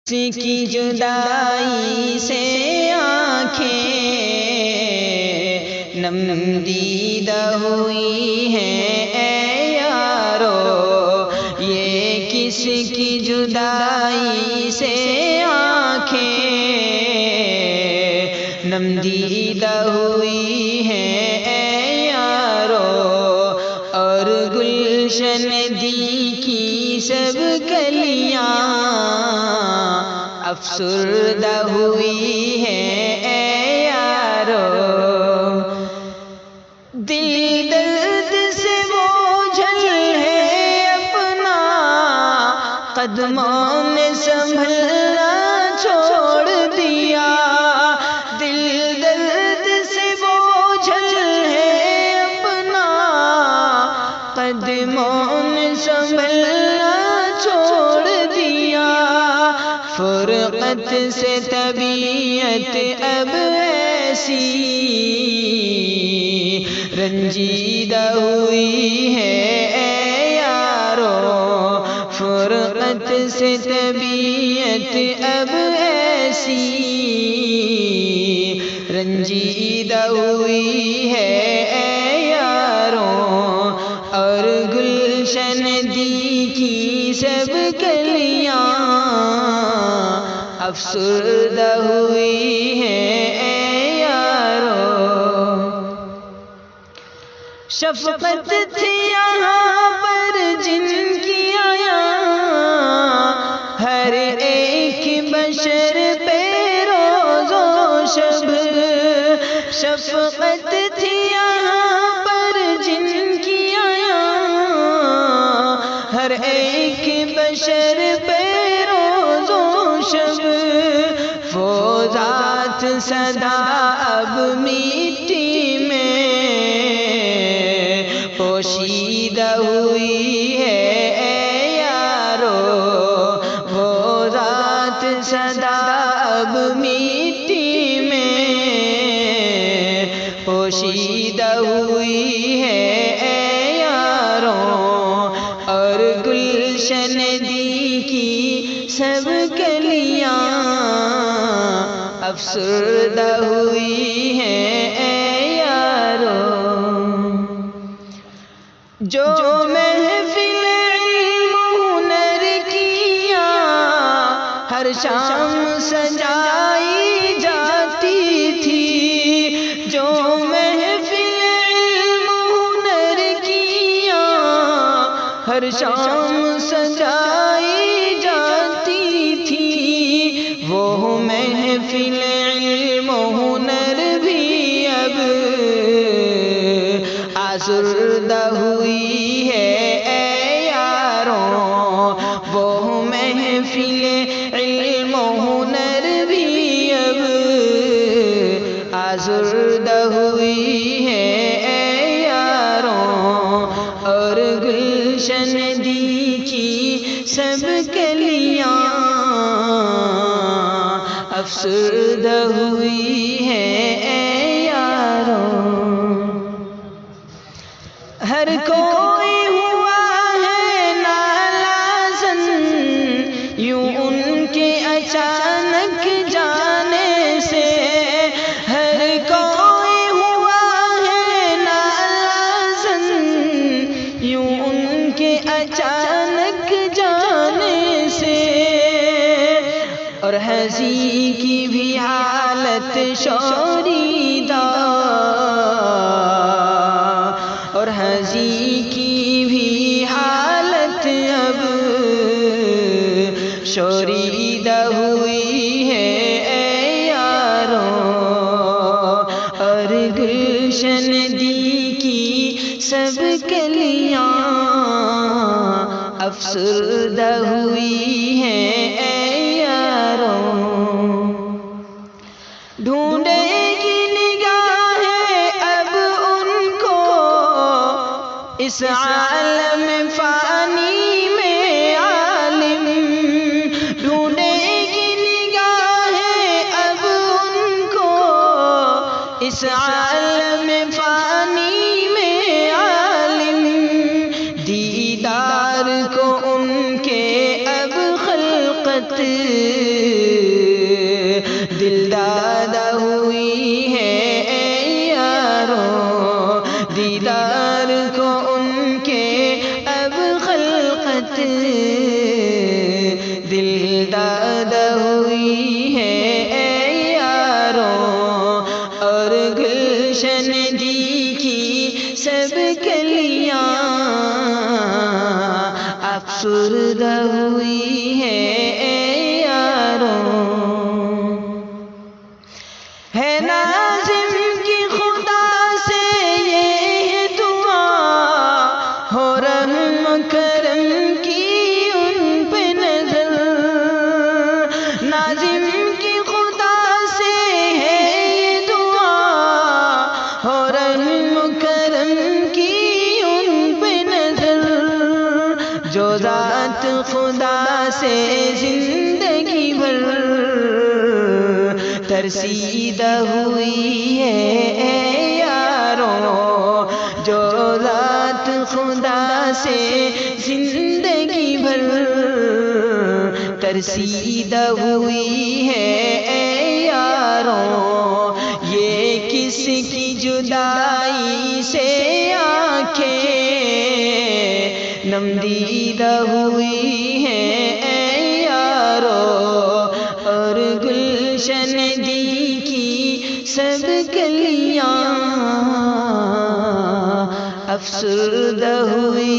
کسی کی جدائی سے آنکھیں نم دیدہ ہوئی ہیں اے یارو، یہ کس کی جدائی سے آنکھیں نم دیدہ ہوئی ہیں اے یارو، اور گلشن دی کی سب کلیاں افسردہ ہوئی ہے اے یارو، دل درد سے بوجھل ہے اپنا، قدموں نے سنبھلنا چھوڑ دیا، دل درد سے بوجھل ہے اپنا، قدموں نے سنبھلنا چھوڑ دیا، فرقت سے طبیعت اب ایسی رنجیدہ ہوئی ہے اے یارو، فرقت سے طبیعت اب ایسی رنجیدہ ہوئی ہے اے یارو، اور گلشن دی کی سب کلیاں افسردہ ہوئی ہیں اے یارو، شفقت تھی یہاں پر جن کی آیا، ہر ایک بشر پہ روز و شب، شفقت تھی یہاں پر جن کی آیا، ہر ایک بشر پہ روز و شب، وہ ذات صدا اب مٹی میں پوشیدہ ہوئی ہے اے یارو، وہ ذات صدا اب مٹی میں پوشیدہ ہوئی ہے اے یارو، اور گلشن دی کی سب کلیاں افسردہ ہوئی ہیں اے یارو، جو محفل علم ہنر کیا ہر شام سجائی جاتی تھی، جو محفل علم ہنر کیا ہر شام سجائی جاتی تھی، وہ محفل علم ہنر بھی اب آزردہ ہوئی ہے اے یارو، وہ محفل علم ہنر بھی اب آزردہ ہوئی ہے اے یارو، اور گلشن دی کی سب کلیاں افسردہ ہوئی ہے اے یارو، ہر کوئی ہوا ہے نالازن یوں ان کے اچانک جانے سے، ہر کوئی ہوا ہے نالازن یوں ان کے اچانک جانے سے، اور ہنسی کی بھی حالت شوریدہ، اور ہنسی کی بھی حالت اب شوریدہ ہوئی ہے اے یارو، اور گلشن دی کی سب کلیاں افسردہ ہوئی ہیں اے یارو، ڈھونڈے گی نگاہیں اب ان کو اس عالم فانی میں عالم، ڈھونڈے گی نگاہیں اب ان کو اس عالم فانی میں عالم، دیدار کو ان کے اب خلقت دادا ہوئی ہے اے یاروں، اور گلشن دی کی سب کلیاں افسردہ ہوئی ہے اے یاروں۔ ہے ناظم کی خدا سے یہ دعا، ہو رحم کرم کی ان پہ نظر، ناظم کی خدا سے ہے یہ دعا، ہو رحم کرم کی ان پہ نظر، جو ذات خدا سے زندگی بھر ترسیدہ ہوئی ہے اے یاروں، جو ذات خدا سے زندگی بھر ترسیدہ ہوئی ہے اے یاروں، یہ کس کی جدائی سے آنکھیں نم دیدہ ہوئی ہیں اے یاروں، اور گلشن دی کی سب کلیاں افسردہ ہوئی